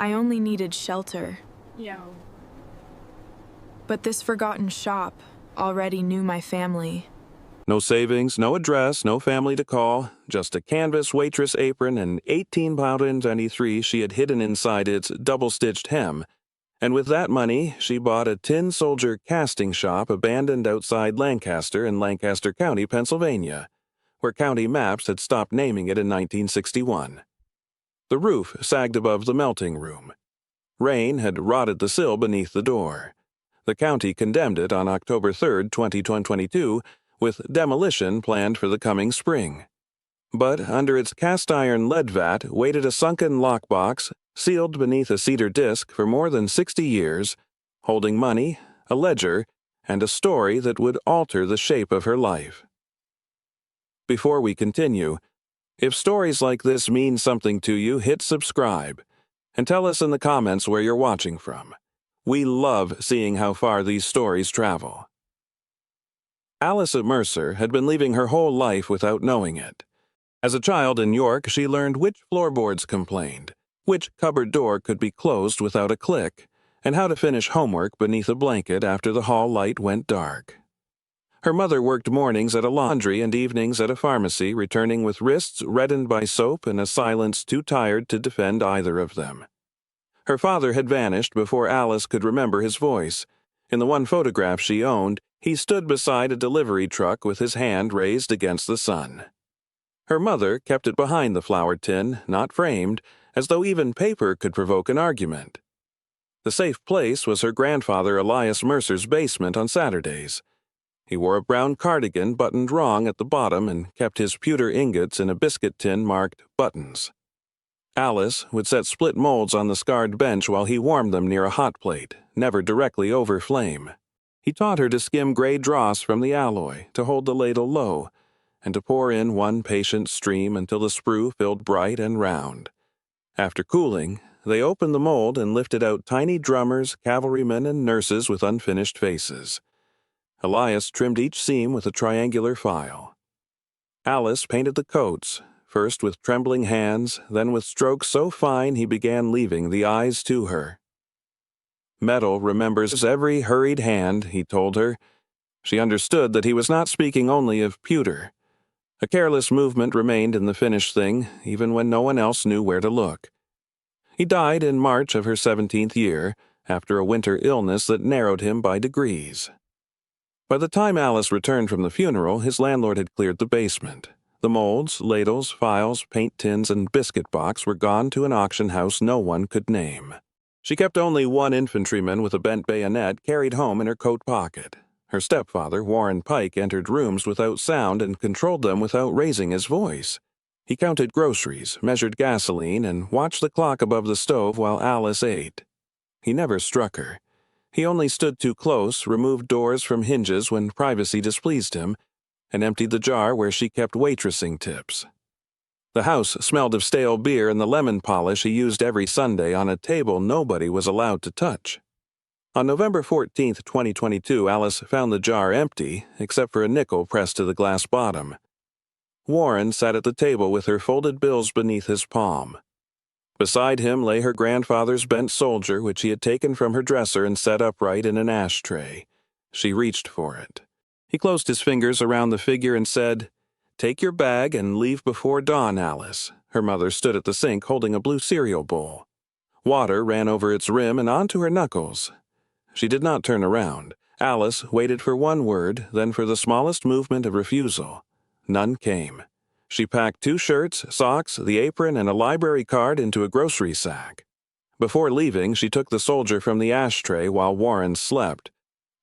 I only needed shelter. Yeah. But this forgotten shop already knew my family. No savings, no address, no family to call, just a canvas waitress apron and 18 pound 23 she had hidden inside its double-stitched hem. And with that money, she bought a tin soldier casting shop abandoned outside Lancaster in Lancaster County, Pennsylvania, where county maps had stopped naming it in 1961. The roof sagged above the melting room. Rain had rotted the sill beneath the door. The county condemned it on October 3, 2022, with demolition planned for the coming spring. But under its cast-iron lead vat waited a sunken lockbox, sealed beneath a cedar disc for more than 60 years, holding money, a ledger, and a story that would alter the shape of her life. Before we continue, if stories like this mean something to you, hit subscribe, and tell us in the comments where you're watching from. We love seeing how far these stories travel. Alice at Mercer had been leaving her whole life without knowing it. As a child in York, she learned which floorboards complained, which cupboard door could be closed without a click, and how to finish homework beneath a blanket after the hall light went dark. Her mother worked mornings at a laundry and evenings at a pharmacy, returning with wrists reddened by soap and a silence too tired to defend either of them. Her father had vanished before Alice could remember his voice. In the one photograph she owned, he stood beside a delivery truck with his hand raised against the sun. Her mother kept it behind the flour tin, not framed, as though even paper could provoke an argument. The safe place was her grandfather Elias Mercer's basement on Saturdays. He wore a brown cardigan buttoned wrong at the bottom and kept his pewter ingots in a biscuit tin marked buttons. Alice would set split molds on the scarred bench while he warmed them near a hot plate, never directly over flame. He taught her to skim gray dross from the alloy, to hold the ladle low, and to pour in one patient stream until the sprue filled bright and round. After cooling, they opened the mold and lifted out tiny drummers, cavalrymen, and nurses with unfinished faces. Elias trimmed each seam with a triangular file. Alice painted the coats, first with trembling hands, then with strokes so fine he began leaving the eyes to her. Metal remembers every hurried hand, he told her. She understood that he was not speaking only of pewter. A careless movement remained in the finished thing, even when no one else knew where to look. He died in March of her 17th year, after a winter illness that narrowed him by degrees. By the time Alice returned from the funeral, his landlord had cleared the basement. The molds, ladles, files, paint tins, and biscuit box were gone to an auction house no one could name. She kept only one infantryman with a bent bayonet carried home in her coat pocket. Her stepfather, Warren Pike, entered rooms without sound and controlled them without raising his voice. He counted groceries, measured gasoline, and watched the clock above the stove while Alice ate. He never struck her. He only stood too close, removed doors from hinges when privacy displeased him, and emptied the jar where she kept waitressing tips. The house smelled of stale beer and the lemon polish he used every Sunday on a table nobody was allowed to touch. On November 14, 2022, Alice found the jar empty, except for a nickel pressed to the glass bottom. Warren sat at the table with her folded bills beneath his palm. Beside him lay her grandfather's bent soldier, which he had taken from her dresser and set upright in an ashtray. She reached for it. He closed his fingers around the figure and said, "Take your bag and leave before dawn, Alice." Her mother stood at the sink holding a blue cereal bowl. Water ran over its rim and onto her knuckles. She did not turn around. Alice waited for one word, then for the smallest movement of refusal. None came. She packed 2 shirts, socks, the apron, and a library card into a grocery sack. Before leaving, she took the soldier from the ashtray while Warren slept,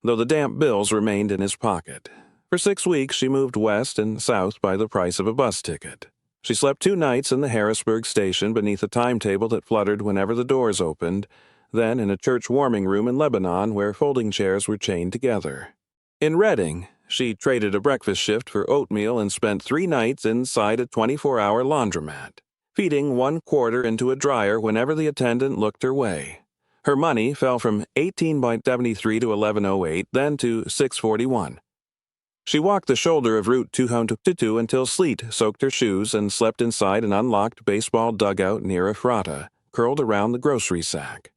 though the damp bills remained in his pocket. For 6 weeks, she moved west and south by the price of a bus ticket. She slept 2 nights in the Harrisburg station beneath a timetable that fluttered whenever the doors opened, then in a church warming room in Lebanon where folding chairs were chained together. In Reading, she traded a breakfast shift for oatmeal and spent 3 nights inside a 24-hour laundromat, feeding 1 quarter into a dryer whenever the attendant looked her way. Her money fell from 18.73 to 11.08, then to 6.41. She walked the shoulder of Route 222 until sleet soaked her shoes and slept inside an unlocked baseball dugout near Ephrata, curled around the grocery sack.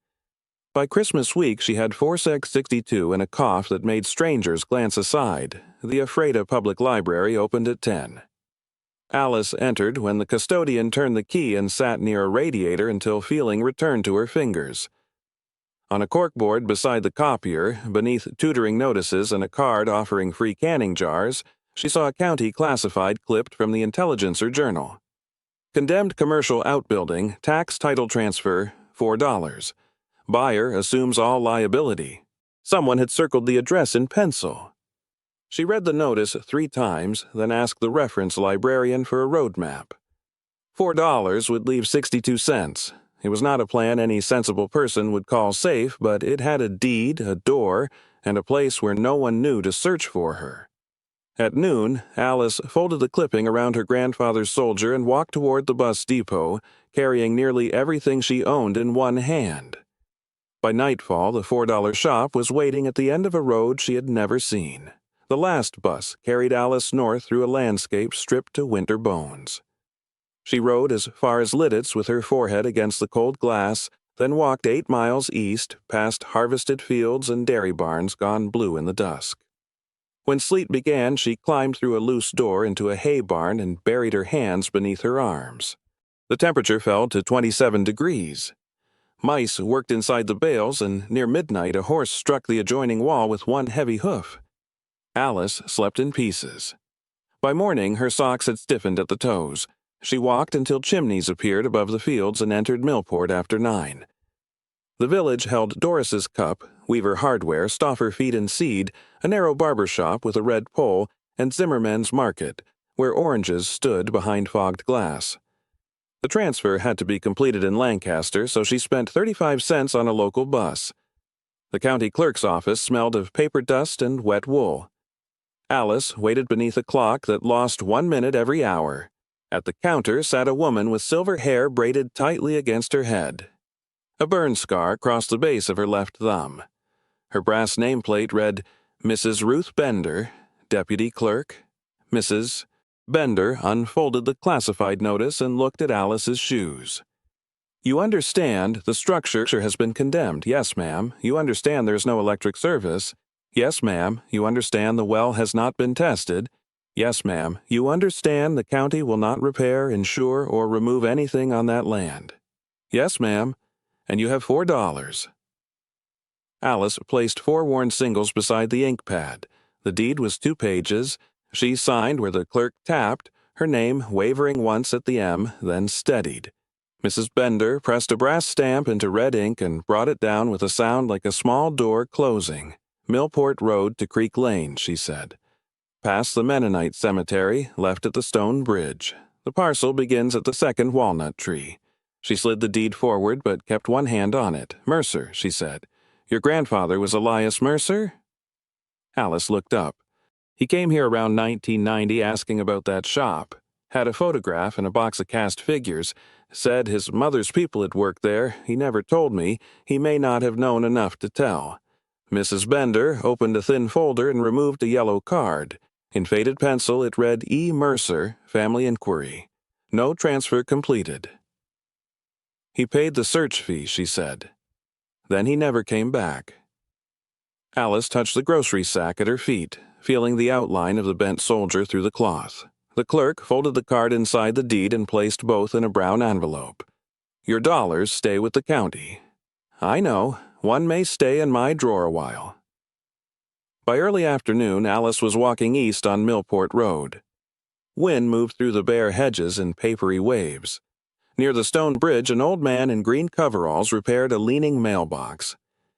By Christmas week, she had 462 and a cough that made strangers glance aside. The Ephrata Public Library opened at 10. Alice entered when the custodian turned the key and sat near a radiator until feeling returned to her fingers. On a corkboard beside the copier, beneath tutoring notices and a card offering free canning jars, she saw a county classified clipped from the Intelligencer Journal. Condemned commercial outbuilding, tax title transfer, $4. Buyer assumes all liability. Someone had circled the address in pencil. She read the notice 3 times, then asked the reference librarian for a road map. $4 would leave 62 cents. It was not a plan any sensible person would call safe, but it had a deed, a door, and a place where no one knew to search for her. At noon, Alice folded the clipping around her grandfather's soldier and walked toward the bus depot, carrying nearly everything she owned in one hand. By nightfall, the $4 shop was waiting at the end of a road she had never seen. The last bus carried Alice north through a landscape stripped to winter bones. She rode as far as Lidditz with her forehead against the cold glass, then walked 8 miles east, past harvested fields and dairy barns gone blue in the dusk. When sleet began, she climbed through a loose door into a hay barn and buried her hands beneath her arms. The temperature fell to 27 degrees. Mice worked inside the bales, and near midnight a horse struck the adjoining wall with one heavy hoof. Alice slept in pieces. By morning, her socks had stiffened at the toes. She walked until chimneys appeared above the fields and entered Millport after 9. The village held Doris's Cup, Weaver Hardware, Stauffer Feed and Seed, a narrow barber shop with a red pole, and Zimmerman's Market, where oranges stood behind fogged glass. The transfer had to be completed in Lancaster, so she spent 35 cents on a local bus. The county clerk's office smelled of paper dust and wet wool. Alice waited beneath a clock that lost 1 minute every hour. At the counter sat a woman with silver hair braided tightly against her head. A burn scar crossed the base of her left thumb. Her brass nameplate read, Mrs. Ruth Bender, Deputy Clerk. Mrs. Bender unfolded the classified notice and looked at Alice's shoes. You understand the structure has been condemned. Yes, ma'am. You understand there's no electric service. Yes, ma'am. You understand the well has not been tested. Yes, ma'am. You understand the county will not repair, insure, or remove anything on that land. Yes, ma'am. And you have $4. Alice placed 4 worn singles beside the ink pad. The deed was 2 pages. She signed where the clerk tapped, her name wavering once at the M, then steadied. Mrs. Bender pressed a brass stamp into red ink and brought it down with a sound like a small door closing. Millport Road to Creek Lane, she said. Past the Mennonite Cemetery, left at the stone bridge. The parcel begins at the second walnut tree. She slid the deed forward but kept one hand on it. Mercer, she said. Your grandfather was Elias Mercer? Alice looked up. He came here around 1990 asking about that shop. Had a photograph and a box of cast figures. Said his mother's people had worked there. He never told me. He may not have known enough to tell. Mrs. Bender opened a thin folder and removed a yellow card. In faded pencil, it read E. Mercer, Family Inquiry. No transfer completed. He paid the search fee, she said. Then he never came back. Alice touched the grocery sack at her feet, feeling the outline of the bent soldier through the cloth. The clerk folded the card inside the deed and placed both in a brown envelope. Your dollars stay with the county. I know. One may stay in my drawer a while. By early afternoon, Alice was walking east on Millport Road. Wind moved through the bare hedges in papery waves. Near the stone bridge, an old man in green coveralls repaired a leaning mailbox.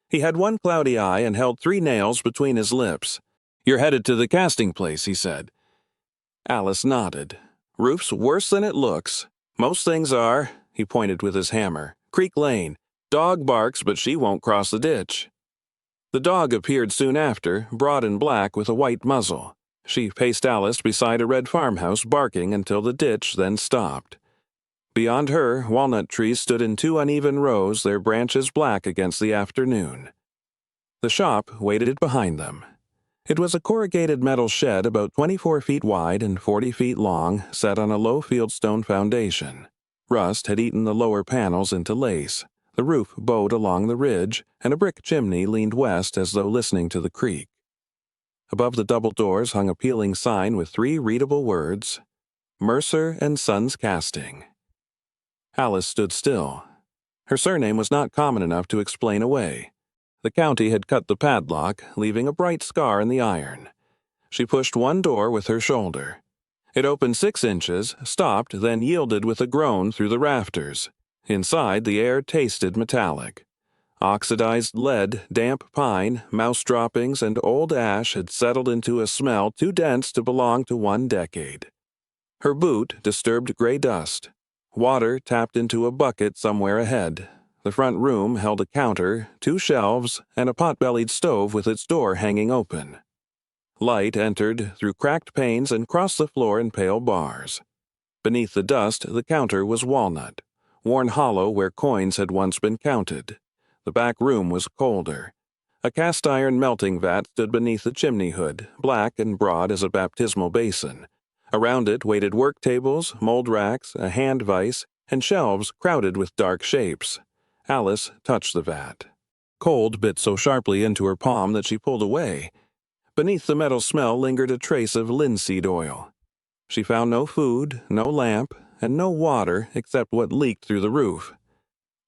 He had one cloudy eye and held 3 nails between his lips. You're headed to the casting place, he said. Alice nodded. Roof's worse than it looks. Most things are, he pointed with his hammer. Creek Lane. Dog barks, but she won't cross the ditch. The dog appeared soon after, broad and black with a white muzzle. She paced Alice beside a red farmhouse, barking until the ditch then stopped. Beyond her, walnut trees stood in 2 uneven rows, their branches black against the afternoon. The shop waited behind them. It was a corrugated metal shed about 24 feet wide and 40 feet long, set on a low fieldstone foundation. Rust had eaten the lower panels into lace. The roof bowed along the ridge, and a brick chimney leaned west as though listening to the creak. Above the double doors hung a peeling sign with 3 readable words, Mercer and Sons Casting. Alice stood still. Her surname was not common enough to explain away. The county had cut the padlock, leaving a bright scar in the iron. She pushed one door with her shoulder. It opened 6 inches, stopped, then yielded with a groan through the rafters. Inside, the air tasted metallic. Oxidized lead, damp pine, mouse droppings, and old ash had settled into a smell too dense to belong to one decade. Her boot disturbed gray dust. Water tapped into a bucket somewhere ahead. The front room held a counter, 2 shelves, and a pot-bellied stove with its door hanging open. Light entered through cracked panes and crossed the floor in pale bars. Beneath the dust, the counter was walnut, worn hollow where coins had once been counted. The back room was colder. A cast-iron melting vat stood beneath the chimney hood, black and broad as a baptismal basin. Around it waited work tables, mold racks, a hand vise, and shelves crowded with dark shapes. Alice touched the vat. Cold bit so sharply into her palm that she pulled away. Beneath the metal smell lingered a trace of linseed oil. She found no food, no lamp, and no water except what leaked through the roof.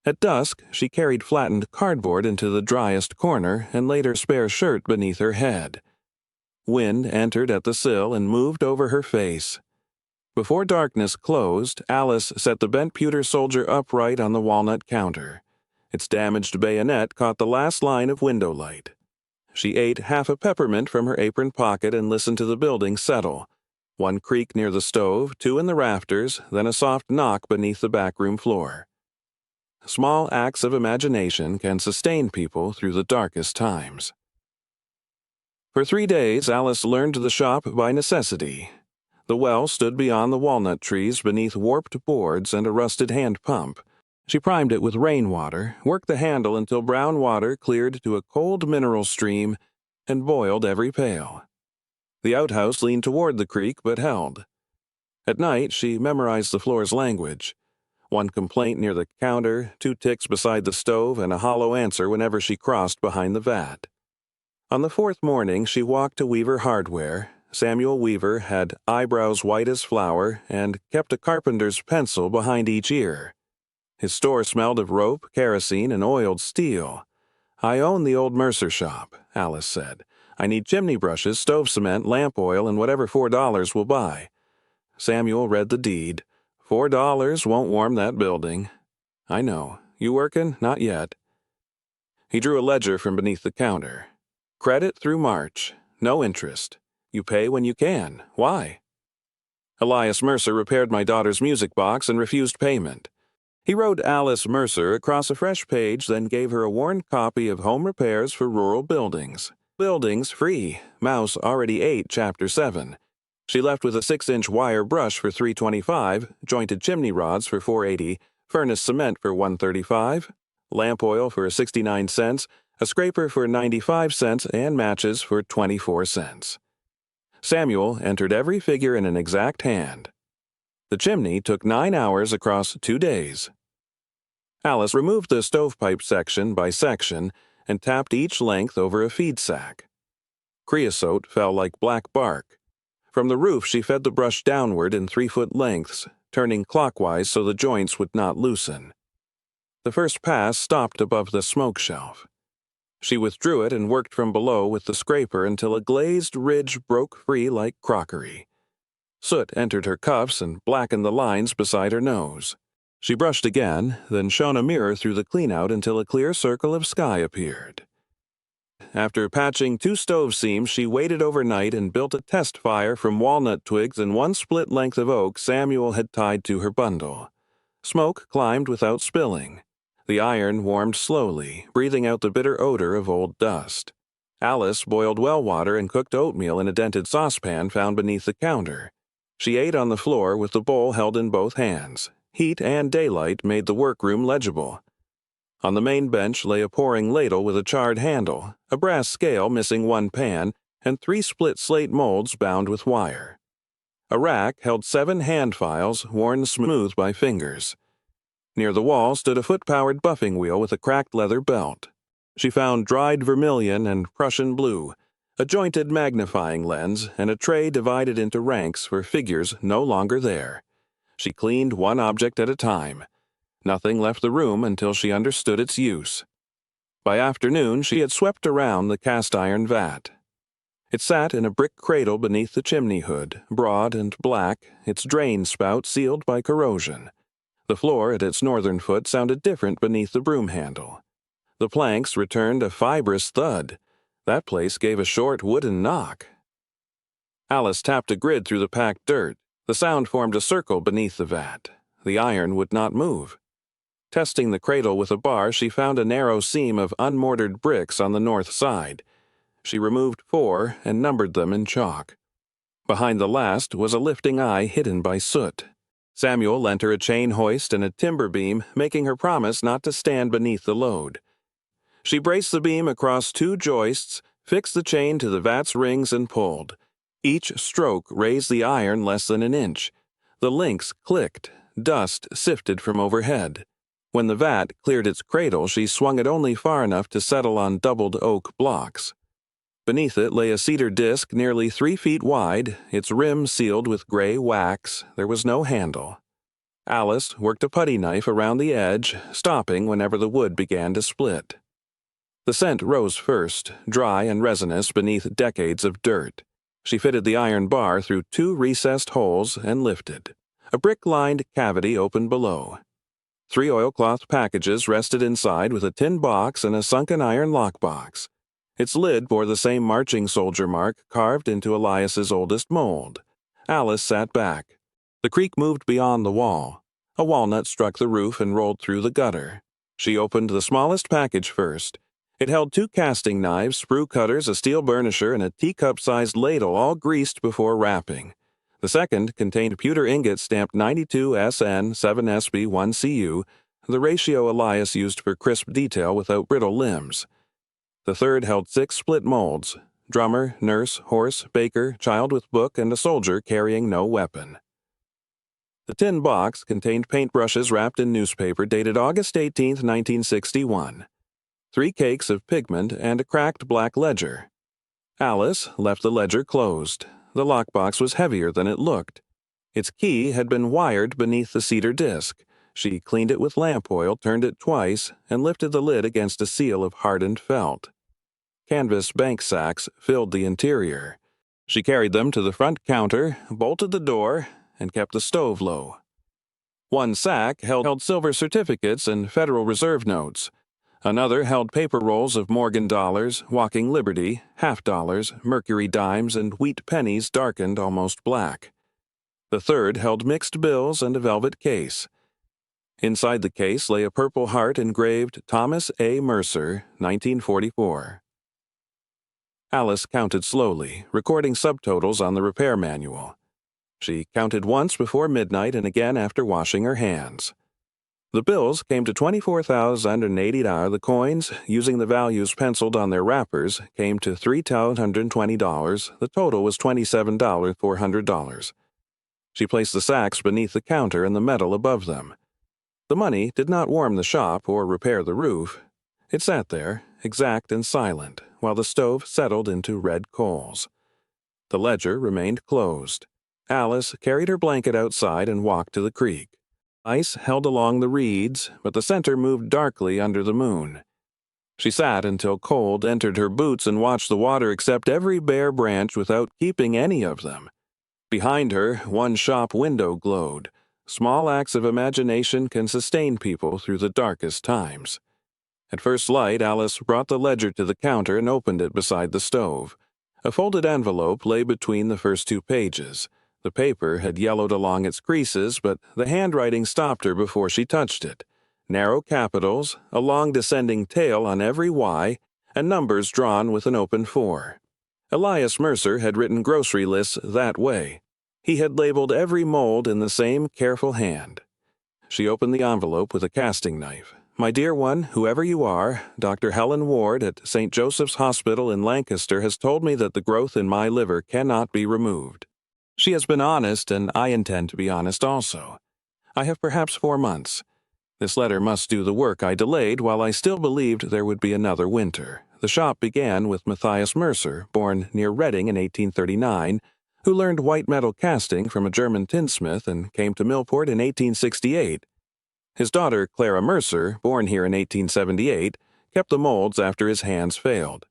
At dusk, she carried flattened cardboard into the driest corner and laid her spare shirt beneath her head. Wind entered at the sill and moved over her face. Before darkness closed, Alice set the bent pewter soldier upright on the walnut counter. Its damaged bayonet caught the last line of window light. She ate half a peppermint from her apron pocket and listened to the building settle. 1 creak near the stove, 2 in the rafters, then a soft knock beneath the backroom floor. Small acts of imagination can sustain people through the darkest times. For 3 days, Alice learned the shop by necessity. The well stood beyond the walnut trees beneath warped boards and a rusted hand pump. She primed it with rainwater, worked the handle until brown water cleared to a cold mineral stream, and boiled every pail. The outhouse leaned toward the creek but held. At night, she memorized the floor's language. 1 complaint near the counter, 2 ticks beside the stove, and a hollow answer whenever she crossed behind the vat. On the 4th morning, she walked to Weaver Hardware. Samuel Weaver had eyebrows white as flour and kept a carpenter's pencil behind each ear. His store smelled of rope, kerosene, and oiled steel. "I own the old Mercer shop," Alice said. "I need chimney brushes, stove cement, lamp oil, and whatever $4 will buy." Samuel read the deed. $4 won't warm that building." "I know. You workin'? Not yet." He drew a ledger from beneath the counter. "Credit through March. No interest. You pay when you can. Why?" "Elias Mercer repaired my daughter's music box and refused payment." He wrote Alice Mercer across a fresh page, then gave her a worn copy of Home Repairs for Rural Buildings. Buildings free. Mouse already ate Chapter 7. She left with a 6-inch wire brush for $3.25, jointed chimney rods for $4.80, furnace cement for $1.35, lamp oil for 69 cents, a scraper for 95 cents, and matches for 24 cents. Samuel entered every figure in an exact hand. The chimney took 9 hours across 2 days. Alice removed the stovepipe section by section and tapped each length over a feed sack. Creosote fell like black bark. From the roof she fed the brush downward in 3-foot lengths, turning clockwise so the joints would not loosen. The first pass stopped above the smoke shelf. She withdrew it and worked from below with the scraper until a glazed ridge broke free like crockery. Soot entered her cuffs and blackened the lines beside her nose. She brushed again, then shone a mirror through the cleanout until a clear circle of sky appeared. After patching 2 stove seams, she waited overnight and built a test fire from walnut twigs and 1 split length of oak Samuel had tied to her bundle. Smoke climbed without spilling. The iron warmed slowly, breathing out the bitter odor of old dust. Alice boiled well water and cooked oatmeal in a dented saucepan found beneath the counter. She ate on the floor with the bowl held in both hands. Heat and daylight made the workroom legible. On the main bench lay a pouring ladle with a charred handle, a brass scale missing 1 pan, and 3 split slate molds bound with wire. A rack held 7 hand files worn smooth by fingers. Near the wall stood a foot-powered buffing wheel with a cracked leather belt. She found dried vermilion and Prussian blue, a jointed magnifying lens, and a tray divided into ranks for figures no longer there. She cleaned one object at a time. Nothing left the room until she understood its use. By afternoon, she had swept around the cast-iron vat. It sat in a brick cradle beneath the chimney hood, broad and black, its drain spout sealed by corrosion. The floor at its northern foot sounded different beneath the broom handle. The planks returned a fibrous thud. That place gave a short wooden knock. Alice tapped a grid through the packed dirt. The sound formed a circle beneath the vat. The iron would not move. Testing the cradle with a bar, she found a narrow seam of unmortared bricks on the north side. She removed 4 and numbered them in chalk. Behind the last was a lifting eye hidden by soot. Samuel lent her a chain hoist and a timber beam, making her promise not to stand beneath the load. She braced the beam across 2 joists, fixed the chain to the vat's rings, and pulled. Each stroke raised the iron less than an inch. The links clicked. Dust sifted from overhead. When the vat cleared its cradle, she swung it only far enough to settle on doubled oak blocks. Beneath it lay a cedar disc nearly 3 feet wide, its rim sealed with gray wax. There was no handle. Alice worked a putty knife around the edge, stopping whenever the wood began to split. The scent rose first, dry and resinous beneath decades of dirt. She fitted the iron bar through 2 recessed holes and lifted. A brick-lined cavity opened below. 3 oilcloth packages rested inside with a tin box and a sunken iron lockbox. Its lid bore the same marching soldier mark carved into Elias's oldest mold. Alice sat back. The creak moved beyond the wall. A walnut struck the roof and rolled through the gutter. She opened the smallest package first. It held 2 casting knives, sprue cutters, a steel burnisher, and a teacup-sized ladle, all greased before wrapping. The second contained pewter ingots stamped 92SN 7SB1CU, the ratio Elias used for crisp detail without brittle limbs. The third held 6 split molds: drummer, nurse, horse, baker, child with book, and a soldier carrying no weapon. The tin box contained paintbrushes wrapped in newspaper dated August 18, 1961, 3 cakes of pigment, and a cracked black ledger. Alice left the ledger closed. The lockbox was heavier than it looked. Its key had been wired beneath the cedar disc. She cleaned it with lamp oil, turned it twice, and lifted the lid against a seal of hardened felt. Canvas bank sacks filled the interior. She carried them to the front counter, bolted the door, and kept the stove low. One sack held silver certificates and Federal Reserve notes. Another held paper rolls of Morgan dollars, Walking Liberty, half-dollars, Mercury dimes, and wheat pennies darkened almost black. The third held mixed bills and a velvet case. Inside the case lay a Purple Heart engraved Thomas A. Mercer, 1944. Alice counted slowly, recording subtotals on the repair manual. She counted once before midnight and again after washing her hands. The bills came to $24,080. The coins, using the values penciled on their wrappers, came to $3,220. The total was $27,400. She placed the sacks beneath the counter and the metal above them. The money did not warm the shop or repair the roof. It sat there, exact and silent, while the stove settled into red coals. The ledger remained closed. Alice carried her blanket outside and walked to the creek. Ice held along the reeds, but the center moved darkly under the moon. She sat until cold entered her boots and watched the water accept every bare branch without keeping any of them. Behind her, one shop window glowed. Small acts of imagination can sustain people through the darkest times. At first light, Alice brought the ledger to the counter and opened it beside the stove. A folded envelope lay between the first 2 pages. The paper had yellowed along its creases, but the handwriting stopped her before she touched it. Narrow capitals, a long descending tail on every Y, and numbers drawn with an open 4. Elias Mercer had written grocery lists that way. He had labeled every mold in the same careful hand. She opened the envelope with a casting knife. "My dear one, whoever you are, Dr. Helen Ward at St. Joseph's Hospital in Lancaster has told me that the growth in my liver cannot be removed. She has been honest, and I intend to be honest also. I have perhaps 4 months. This letter must do the work I delayed while I still believed there would be another winter. The shop began with Matthias Mercer, born near Reading in 1839, who learned white metal casting from a German tinsmith and came to Millport in 1868. His daughter, Clara Mercer, born here in 1878, kept the molds after his hands failed.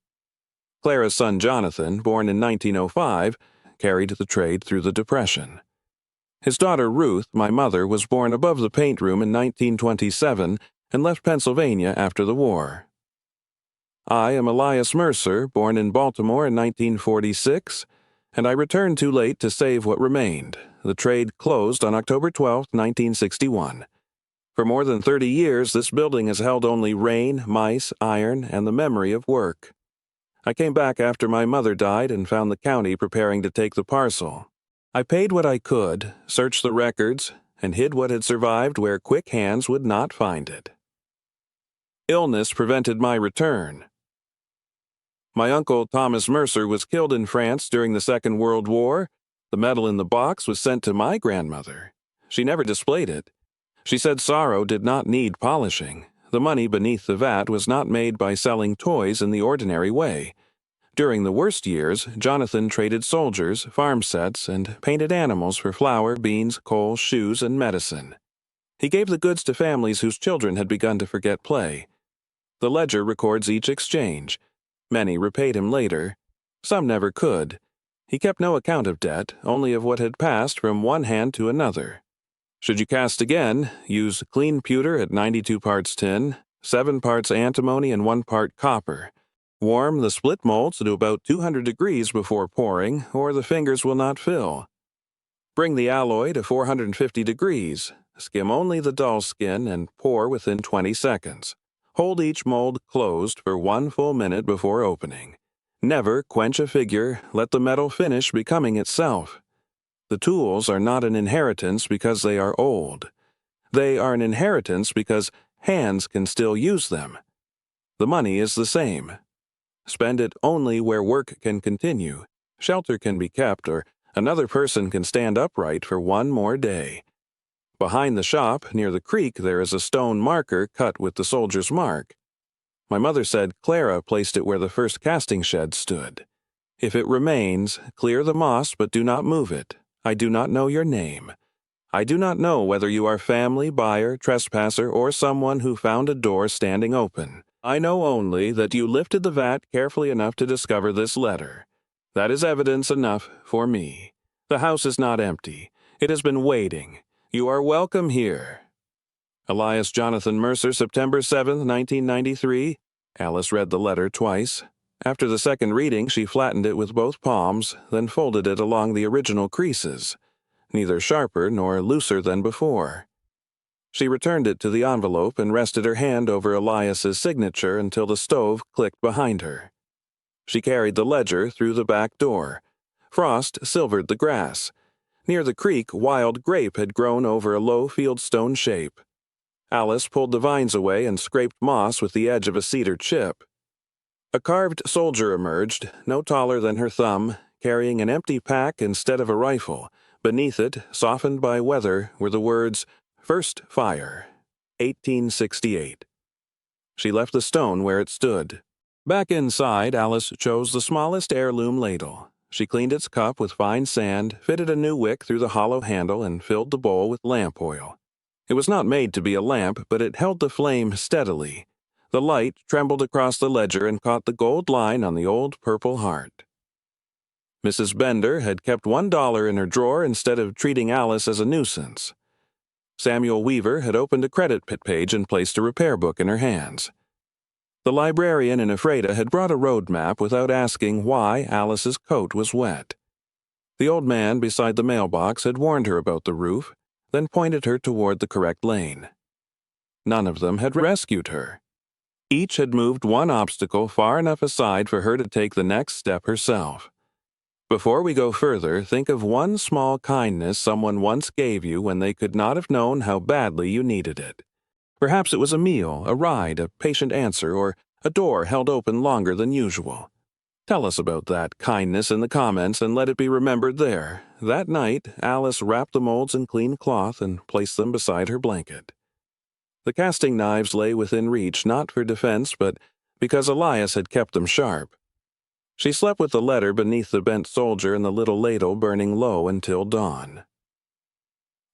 Clara's son Jonathan, born in 1905, carried the trade through the Depression. His daughter Ruth, my mother, was born above the paint room in 1927 and left Pennsylvania after the war. I am Elias Mercer, born in Baltimore in 1946, and I returned too late to save what remained. The trade closed on October 12, 1961. For more than 30 years, this building has held only rain, mice, iron, and the memory of work. I came back after my mother died and found the county preparing to take the parcel. I paid what I could, searched the records, and hid what had survived where quick hands would not find it. Illness prevented my return. My uncle Thomas Mercer was killed in France during the Second World War. The medal in the box was sent to my grandmother. She never displayed it. She said sorrow did not need polishing. The money beneath the vat was not made by selling toys in the ordinary way. During the worst years, Jonathan traded soldiers, farm sets, and painted animals for flour, beans, coal, shoes, and medicine. He gave the goods to families whose children had begun to forget play. The ledger records each exchange. Many repaid him later. Some never could. He kept no account of debt, only of what had passed from one hand to another. Should you cast again, use clean pewter at 92 parts tin, 7 parts antimony, and 1 part copper. Warm the split molds to about 200 degrees before pouring, or the fingers will not fill. Bring the alloy to 450 degrees. Skim only the dull skin and pour within 20 seconds. Hold each mold closed for 1 full minute before opening. Never quench a figure, let the metal finish becoming itself. The tools are not an inheritance because they are old. They are an inheritance because hands can still use them. The money is the same. Spend it only where work can continue, shelter can be kept, or another person can stand upright for 1 more day. Behind the shop, near the creek, there is a stone marker cut with the soldier's mark. My mother said Clara placed it where the first casting shed stood. If it remains, clear the moss but do not move it. I do not know your name. I do not know whether you are family, buyer, trespasser, or someone who found a door standing open. I know only that you lifted the vat carefully enough to discover this letter. That is evidence enough for me. The house is not empty. It has been waiting. You are welcome here. Elias Jonathan Mercer, September 7, 1993. Alice read the letter twice. After the second reading, she flattened it with both palms, then folded it along the original creases, neither sharper nor looser than before. She returned it to the envelope and rested her hand over Elias's signature until the stove clicked behind her. She carried the ledger through the back door. Frost silvered the grass. Near the creek, wild grape had grown over a low fieldstone shape. Alice pulled the vines away and scraped moss with the edge of a cedar chip. A carved soldier emerged, no taller than her thumb, carrying an empty pack instead of a rifle. Beneath it, softened by weather, were the words, "First Fire, 1868. She left the stone where it stood. Back inside, Alice chose the smallest heirloom ladle. She cleaned its cup with fine sand, fitted a new wick through the hollow handle, and filled the bowl with lamp oil. It was not made to be a lamp, but it held the flame steadily. The light trembled across the ledger and caught the gold line on the old purple heart. Mrs. Bender had kept $1 in her drawer instead of treating Alice as a nuisance. Samuel Weaver had opened a credit page and placed a repair book in her hands. The librarian in Ephrata had brought a road map without asking why Alice's coat was wet. The old man beside the mailbox had warned her about the roof, then pointed her toward the correct lane. None of them had rescued her. Each had moved one obstacle far enough aside for her to take the next step herself. Before we go further, think of one small kindness someone once gave you when they could not have known how badly you needed it. Perhaps it was a meal, a ride, a patient answer, or a door held open longer than usual. Tell us about that kindness in the comments and let it be remembered there. That night, Alice wrapped the molds in clean cloth and placed them beside her blanket. The casting knives lay within reach, not for defense, but because Elias had kept them sharp. She slept with the letter beneath the bent soldier and the little ladle burning low until dawn.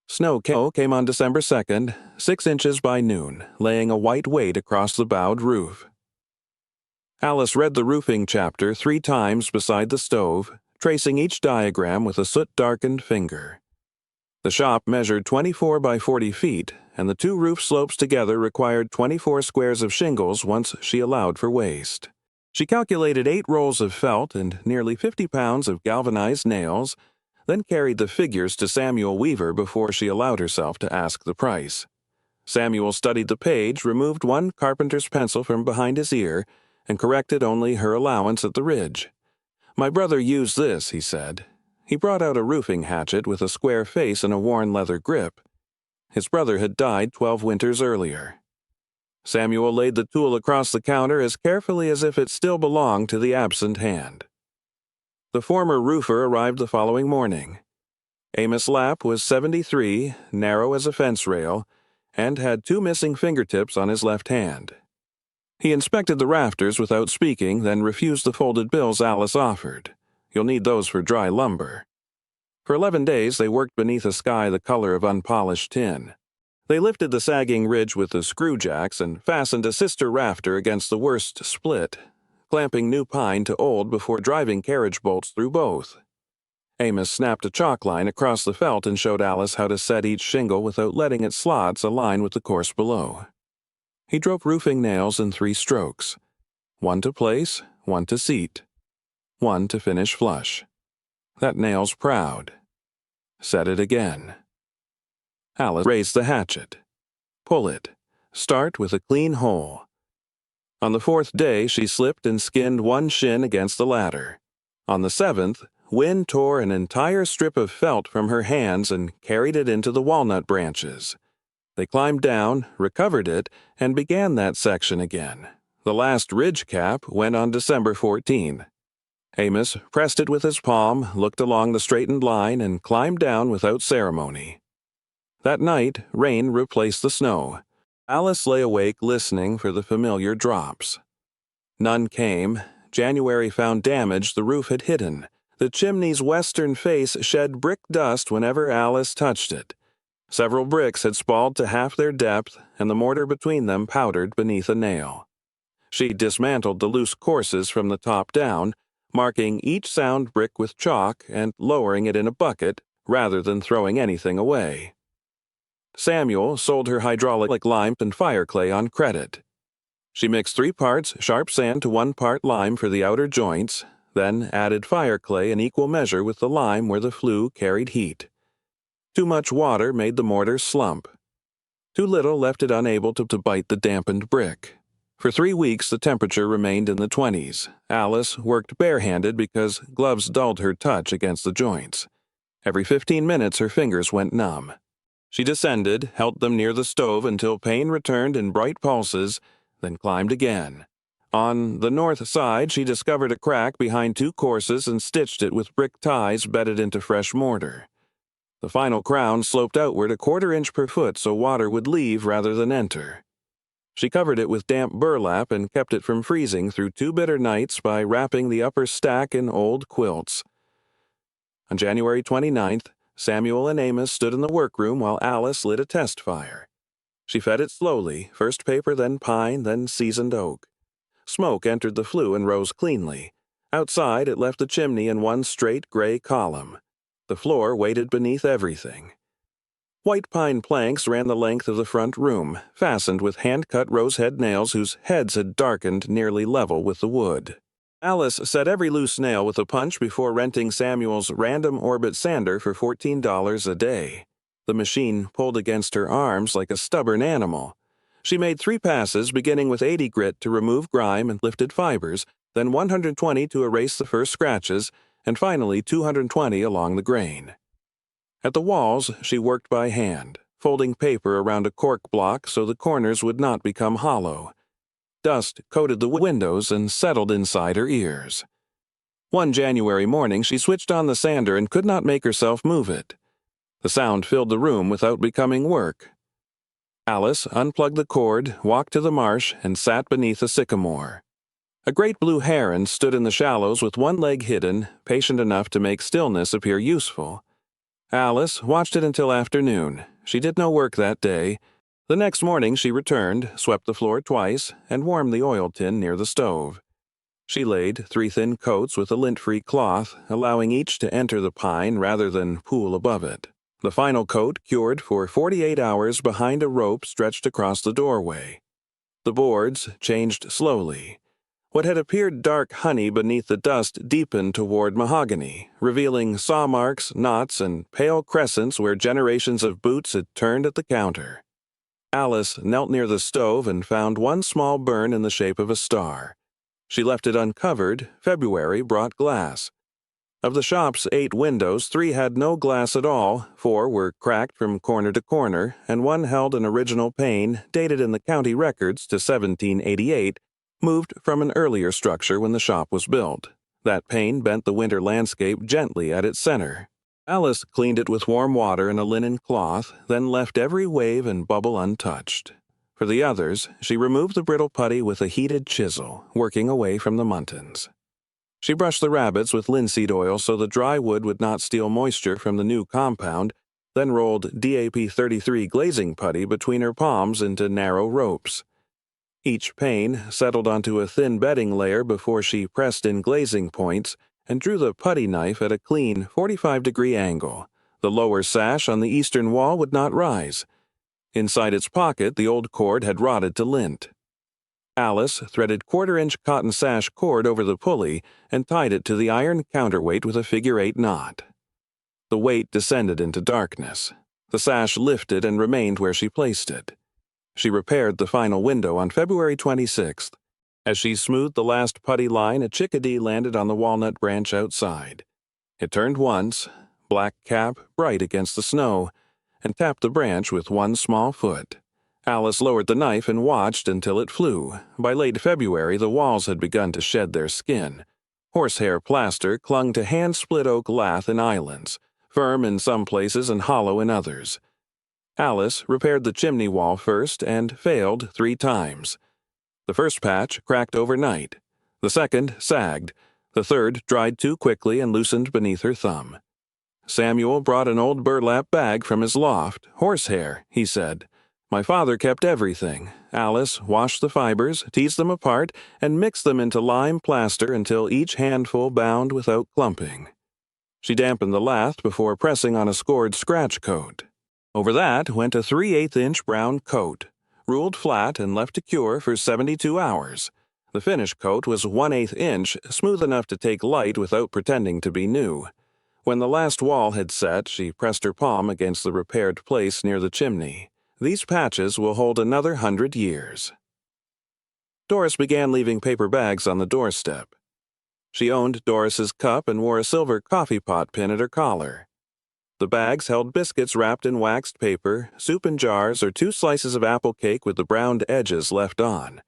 Snow came on December 2nd, 6 inches by noon, laying a white weight across the bowed roof. Alice read the roofing chapter 3 times beside the stove, tracing each diagram with a soot-darkened finger. The shop measured 24 by 40 feet, and the 2 roof slopes together required 24 squares of shingles once she allowed for waste. She calculated 8 rolls of felt and nearly 50 pounds of galvanized nails, then carried the figures to Samuel Weaver before she allowed herself to ask the price. Samuel studied the page, removed 1 carpenter's pencil from behind his ear, and corrected only her allowance at the ridge. "My brother used this," he said. He brought out a roofing hatchet with a square face and a worn leather grip. His brother had died 12 winters earlier. Samuel laid the tool across the counter as carefully as if it still belonged to the absent hand. The former roofer arrived the following morning. Amos Lapp was 73, narrow as a fence rail, and had 2 missing fingertips on his left hand. He inspected the rafters without speaking, then refused the folded bills Alice offered. "You'll need those for dry lumber." For 11 days they worked beneath a sky the color of unpolished tin. They lifted the sagging ridge with the screw jacks and fastened a sister rafter against the worst split, clamping new pine to old before driving carriage bolts through both. Amos snapped a chalk line across the felt and showed Alice how to set each shingle without letting its slots align with the course below. He drove roofing nails in 3 strokes, 1 to place, 1 to seat, 1 to finish flush. "That nail's proud." Set it again. Alice raised the hatchet. "Pull it. Start with a clean hole." On the 4th day, she slipped and skinned 1 shin against the ladder. On the 7th, wind tore an entire strip of felt from her hands and carried it into the walnut branches. They climbed down, recovered it, and began that section again. The last ridge cap went on December 14. Amos pressed it with his palm, looked along the straightened line, and climbed down without ceremony. That night, rain replaced the snow. Alice lay awake listening for the familiar drops. None came. January found damage the roof had hidden. The chimney's western face shed brick dust whenever Alice touched it. Several bricks had spalled to half their depth, and the mortar between them powdered beneath a nail. She dismantled the loose courses from the top down, marking each sound brick with chalk and lowering it in a bucket rather than throwing anything away. Samuel sold her hydraulic lime and fire clay on credit. She mixed 3 parts sharp sand to 1 part lime for the outer joints, then added fire clay in equal measure with the lime where the flue carried heat. Too much water made the mortar slump. Too little left it unable to bite the dampened brick. For 3 weeks the temperature remained in the 20s. Alice worked barehanded because gloves dulled her touch against the joints. Every 15 minutes her fingers went numb. She descended, held them near the stove until pain returned in bright pulses, then climbed again. On the north side she discovered a crack behind 2 courses and stitched it with brick ties bedded into fresh mortar. The final crown sloped outward 1/4 inch per foot so water would leave rather than enter. She covered it with damp burlap and kept it from freezing through 2 bitter nights by wrapping the upper stack in old quilts. On January 29th, Samuel and Amos stood in the workroom while Alice lit a test fire. She fed it slowly, first paper, then pine, then seasoned oak. Smoke entered the flue and rose cleanly. Outside, it left the chimney in 1 straight gray column. The floor waited beneath everything. White pine planks ran the length of the front room, fastened with hand-cut rosehead nails whose heads had darkened nearly level with the wood. Alice set every loose nail with a punch before renting Samuel's random orbit sander for $14 a day. The machine pulled against her arms like a stubborn animal. She made 3 passes, beginning with 80 grit to remove grime and lifted fibers, then 120 to erase the first scratches, and finally 220 along the grain. At the walls, she worked by hand, folding paper around a cork block so the corners would not become hollow. Dust coated the windows and settled inside her ears. One January morning, she switched on the sander and could not make herself move it. The sound filled the room without becoming work. Alice unplugged the cord, walked to the marsh, and sat beneath a sycamore. A great blue heron stood in the shallows with one leg hidden, patient enough to make stillness appear useful. Alice watched it until afternoon. She did no work that day. The next morning she returned, swept the floor twice, and warmed the oil tin near the stove. She laid 3 thin coats with a lint-free cloth, allowing each to enter the pine rather than pool above it. The final coat cured for 48 hours behind a rope stretched across the doorway. The boards changed slowly. What had appeared dark honey beneath the dust deepened toward mahogany, revealing saw marks, knots, and pale crescents where generations of boots had turned at the counter. Alice knelt near the stove and found one small burn in the shape of a star. She left it uncovered. February brought glass. Of the shop's 8 windows, 3 had no glass at all, 4 were cracked from corner to corner, and one held an original pane, dated in the county records to 1788, moved from an earlier structure when the shop was built. That pane bent the winter landscape gently at its center. Alice cleaned it with warm water and a linen cloth, then left every wave and bubble untouched. For the others, she removed the brittle putty with a heated chisel, working away from the muntins. She brushed the rabbets with linseed oil so the dry wood would not steal moisture from the new compound, then rolled DAP 33 glazing putty between her palms into narrow ropes. Each pane settled onto a thin bedding layer before she pressed in glazing points and drew the putty knife at a clean 45-degree angle. The lower sash on the eastern wall would not rise. Inside its pocket, the old cord had rotted to lint. Alice threaded 1/4-inch cotton sash cord over the pulley and tied it to the iron counterweight with a figure-8 knot. The weight descended into darkness. The sash lifted and remained where she placed it. She repaired the final window on February 26th. As she smoothed the last putty line, a chickadee landed on the walnut branch outside. It turned once, black cap bright against the snow, and tapped the branch with one small foot. Alice lowered the knife and watched until it flew. By late February, the walls had begun to shed their skin. Horsehair plaster clung to hand-split oak lath in islands, firm in some places and hollow in others. Alice repaired the chimney wall first and failed 3 times. The first patch cracked overnight. The second sagged. The third dried too quickly and loosened beneath her thumb. Samuel brought an old burlap bag from his loft. "Horsehair," he said. "My father kept everything." Alice washed the fibers, teased them apart, and mixed them into lime plaster until each handful bound without clumping. She dampened the lath before pressing on a scored scratch coat. Over that went a 3/8-inch brown coat, ruled flat and left to cure for 72 hours. The finished coat was 1/8 inch, smooth enough to take light without pretending to be new. When the last wall had set, she pressed her palm against the repaired place near the chimney. "These patches will hold another 100 years." Doris began leaving paper bags on the doorstep. She owned Doris's cup and wore a silver coffee pot pin at her collar. The bags held biscuits wrapped in waxed paper, soup in jars, or 2 slices of apple cake with the browned edges left on.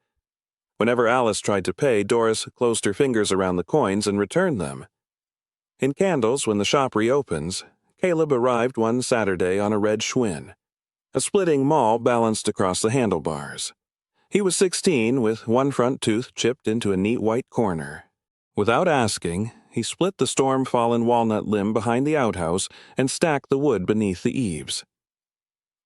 Whenever Alice tried to pay, Doris closed her fingers around the coins and returned them. In candles, when the shop reopens, Caleb arrived one Saturday on a red Schwinn. A splitting maul balanced across the handlebars. He was 16, with one front tooth chipped into a neat white corner. Without asking, he split the storm-fallen walnut limb behind the outhouse and stacked the wood beneath the eaves.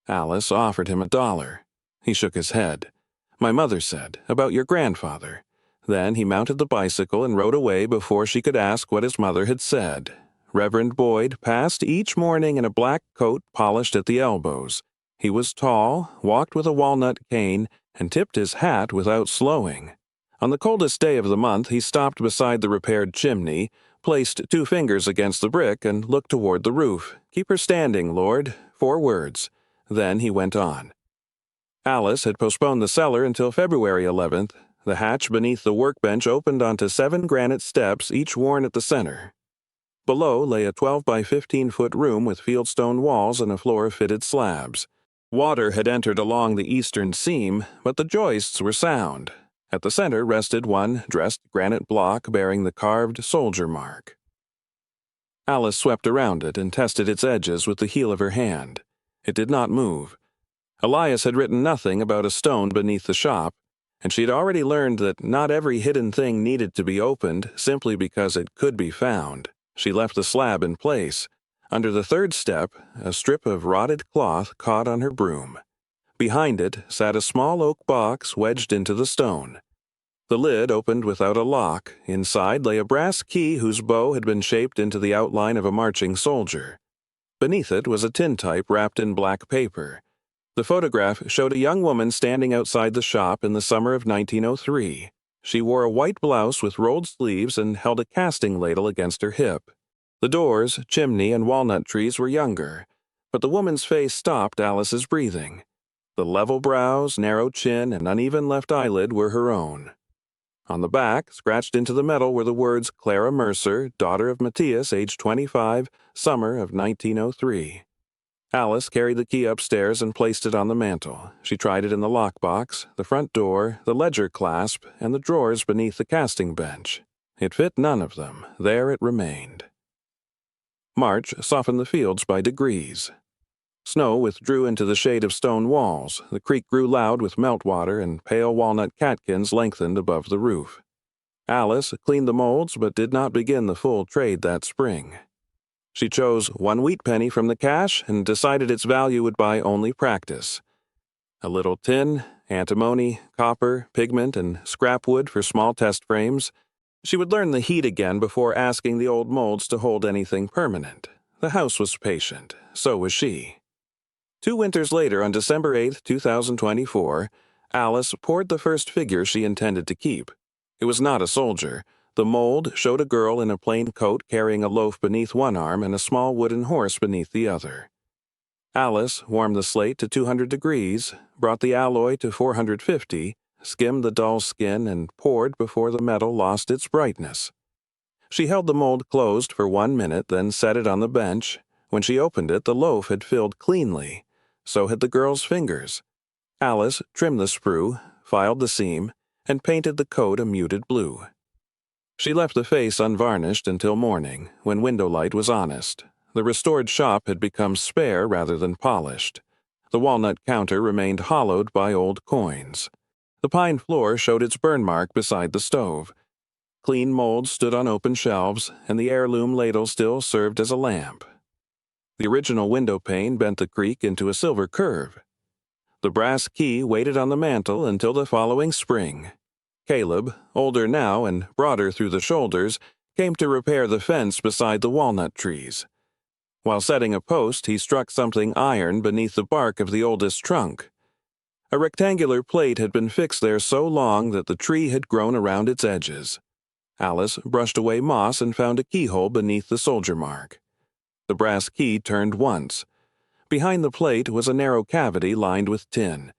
Alice offered him $1. He shook his head. "My mother said, about your grandfather." Then he mounted the bicycle and rode away before she could ask what his mother had said. Reverend Boyd passed each morning in a black coat polished at the elbows. He was tall, walked with a walnut cane, and tipped his hat without slowing. On the coldest day of the month, he stopped beside the repaired chimney, placed 2 fingers against the brick, and looked toward the roof. "Keep her standing, Lord." 4 words. Then he went on. Alice had postponed the cellar until February 11th. The hatch beneath the workbench opened onto 7 granite steps, each worn at the center. Below lay a 12 by 15-foot room with fieldstone walls and a floor of fitted slabs. Water had entered along the eastern seam, but the joists were sound. At the center rested one dressed granite block bearing the carved soldier mark. Alice swept around it and tested its edges with the heel of her hand. It did not move. Elias had written nothing about a stone beneath the shop, and she had already learned that not every hidden thing needed to be opened simply because it could be found. She left the slab in place. Under the third step, a strip of rotted cloth caught on her broom. Behind it sat a small oak box wedged into the stone. The lid opened without a lock. Inside lay a brass key whose bow had been shaped into the outline of a marching soldier. Beneath it was a tintype wrapped in black paper. The photograph showed a young woman standing outside the shop in the summer of 1903. She wore a white blouse with rolled sleeves and held a casting ladle against her hip. The doors, chimney, and walnut trees were younger, but the woman's face stopped Alice's breathing. The level brows, narrow chin, and uneven left eyelid were her own. On the back, scratched into the metal, were the words Clara Mercer, daughter of Matthias, age 25, summer of 1903. Alice carried the key upstairs and placed it on the mantel. She tried it in the lockbox, the front door, the ledger clasp, and the drawers beneath the casting bench. It fit none of them. There it remained. March softened the fields by degrees. Snow withdrew into the shade of stone walls. The creek grew loud with meltwater, and pale walnut catkins lengthened above the roof. Alice cleaned the molds but did not begin the full trade that spring. She chose 1 wheat penny from the cash and decided its value would buy only practice. A little tin, antimony, copper, pigment, and scrap wood for small test frames. She would learn the heat again before asking the old molds to hold anything permanent. The house was patient. So was she. 2 winters later, on December 8, 2024, Alice poured the first figure she intended to keep. It was not a soldier. The mold showed a girl in a plain coat carrying a loaf beneath one arm and a small wooden horse beneath the other. Alice warmed the slate to 200 degrees, brought the alloy to 450, skimmed the dull skin, and poured before the metal lost its brightness. She held the mold closed for 1 minute, then set it on the bench. When she opened it, the loaf had filled cleanly. So had the girl's fingers. Alice trimmed the sprue, filed the seam, and painted the coat a muted blue. She left the face unvarnished until morning, when window light was honest. The restored shop had become spare rather than polished. The walnut counter remained hollowed by old coins. The pine floor showed its burn mark beside the stove. Clean molds stood on open shelves, and the heirloom ladle still served as a lamp. The original window pane bent the creek into a silver curve. The brass key waited on the mantel until the following spring. Caleb, older now and broader through the shoulders, came to repair the fence beside the walnut trees. While setting a post, he struck something iron beneath the bark of the oldest trunk. A rectangular plate had been fixed there so long that the tree had grown around its edges. Alice brushed away moss and found a keyhole beneath the soldier mark. The brass key turned once. Behind the plate was a narrow cavity lined with tin.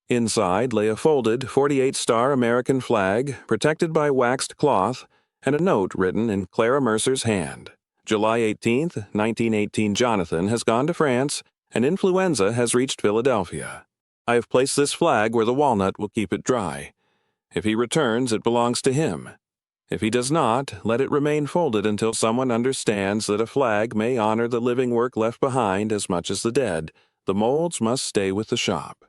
Inside lay a folded 48-star American flag, protected by waxed cloth, and a note written in Clara Mercer's hand. July 18, 1918. Jonathan has gone to France, and influenza has reached Philadelphia. I have placed this flag where the walnut will keep it dry. If he returns, it belongs to him. If he does not, let it remain folded until someone understands that a flag may honor the living work left behind as much as the dead. The molds must stay with the shop.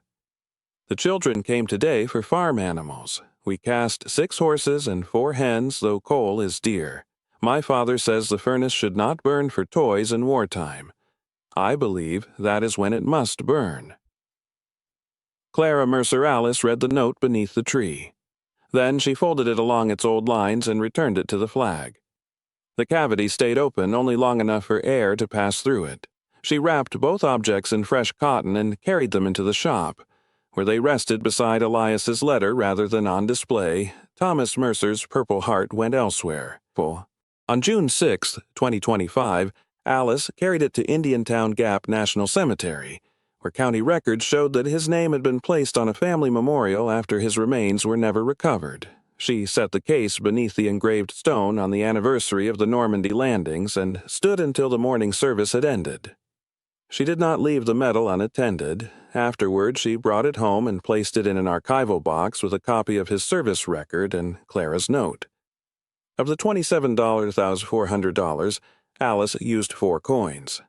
The children came today for farm animals. We cast 6 horses and 4 hens, though coal is dear. My father says the furnace should not burn for toys in wartime. I believe that is when it must burn. Clara Mercer Alice read the note beneath the tree. Then she folded it along its old lines and returned it to the flag. The cavity stayed open only long enough for air to pass through it. She wrapped both objects in fresh cotton and carried them into the shop, where they rested beside Elias's letter rather than on display. Thomas Mercer's Purple Heart went elsewhere. On June 6, 2025, Alice carried it to Indiantown Gap National Cemetery, where county records showed that his name had been placed on a family memorial after his remains were never recovered. She set the case beneath the engraved stone on the anniversary of the Normandy landings and stood until the morning service had ended. She did not leave the medal unattended. Afterward, she brought it home and placed it in an archival box with a copy of his service record and Clara's note. Of the $27,400, Alice used 4 coins.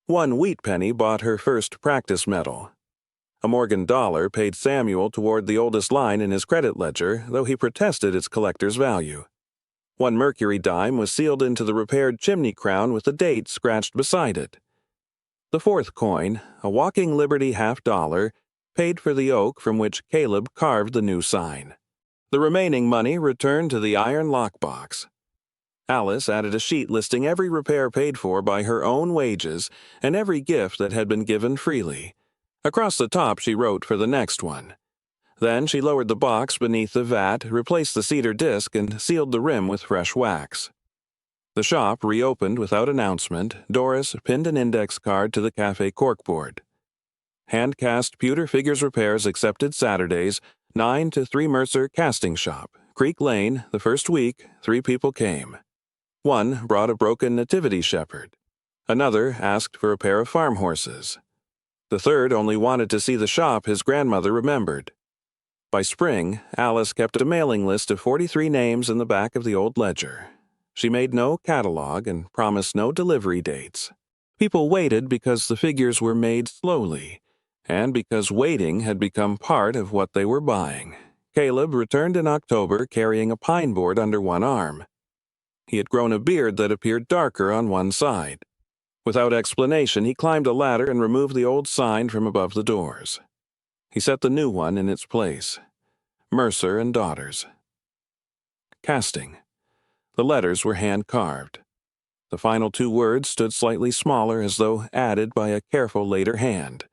1 wheat penny bought her first practice medal. A Morgan dollar paid Samuel toward the oldest line in his credit ledger, though he protested its collector's value. One Mercury dime was sealed into the repaired chimney crown with a date scratched beside it. The fourth coin, a Walking Liberty $half, paid for the oak from which Caleb carved the new sign. The remaining money returned to the iron lockbox. Alice added a sheet listing every repair paid for by her own wages and every gift that had been given freely. Across the top she wrote for the next one. Then she lowered the box beneath the vat, replaced the cedar disc, and sealed the rim with fresh wax. The shop reopened without announcement. Doris pinned an index card to the cafe corkboard. Hand-cast pewter figures repairs accepted Saturdays, 9 to 3 Mercer casting shop, Creek Lane. The first week, 3 people came. One brought a broken nativity shepherd. Another asked for a pair of farm horses. The third only wanted to see the shop his grandmother remembered. By spring, Alice kept a mailing list of 43 names in the back of the old ledger. She made no catalog and promised no delivery dates. People waited because the figures were made slowly, and because waiting had become part of what they were buying. Caleb returned in October carrying a pine board under one arm. He had grown a beard that appeared darker on one side. Without explanation, he climbed a ladder and removed the old sign from above the doors. He set the new one in its place. Mercer and Daughters. Casting. The letters were hand-carved. The final 2 words stood slightly smaller as though added by a careful later hand.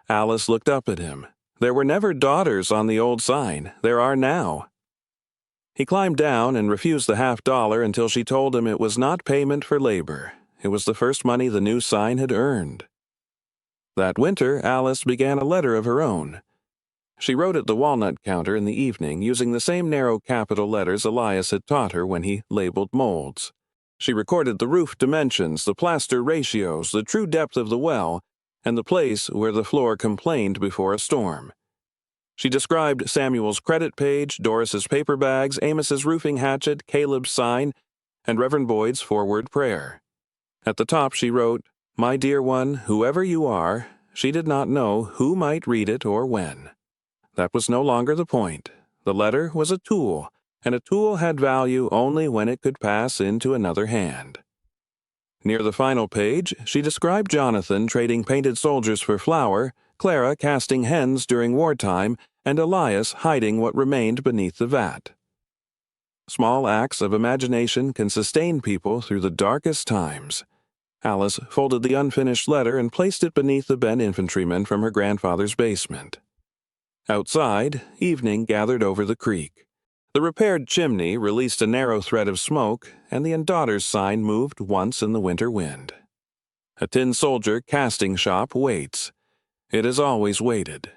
Alice looked up at him. There were never daughters on the old sign. There are now. He climbed down and refused the $half until she told him it was not payment for labor. It was the first money the new sign had earned. That winter, Alice began a letter of her own. She wrote at the walnut counter in the evening using the same narrow capital letters Elias had taught her when he labeled molds. She recorded the roof dimensions, the plaster ratios, the true depth of the well, and the place where the floor complained before a storm. She described Samuel's credit page, Doris's paper bags, Amos's roofing hatchet, Caleb's sign, and Reverend Boyd's forward prayer. At the top she wrote, "My dear one, whoever you are," she did not know who might read it or when. That was no longer the point. The letter was a tool, and a tool had value only when it could pass into another hand. Near the final page, she described Jonathan trading painted soldiers for flour, Clara casting hens during wartime, and Elias hiding what remained beneath the vat. Small acts of imagination can sustain people through the darkest times. Alice folded the unfinished letter and placed it beneath the bent infantryman from her grandfather's basement. Outside, evening gathered over the creek. The repaired chimney released a narrow thread of smoke, and the Daughters sign moved once in the winter wind. A tin soldier casting shop waits. It has always waited.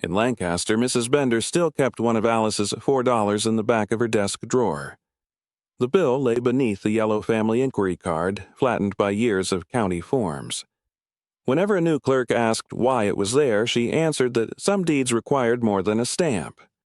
In Lancaster, Mrs. Bender still kept one of Alice's $4 in the back of her desk drawer. The bill lay beneath the yellow family inquiry card, flattened by years of county forms. Whenever a new clerk asked why it was there, she answered that some deeds required more than a stamp.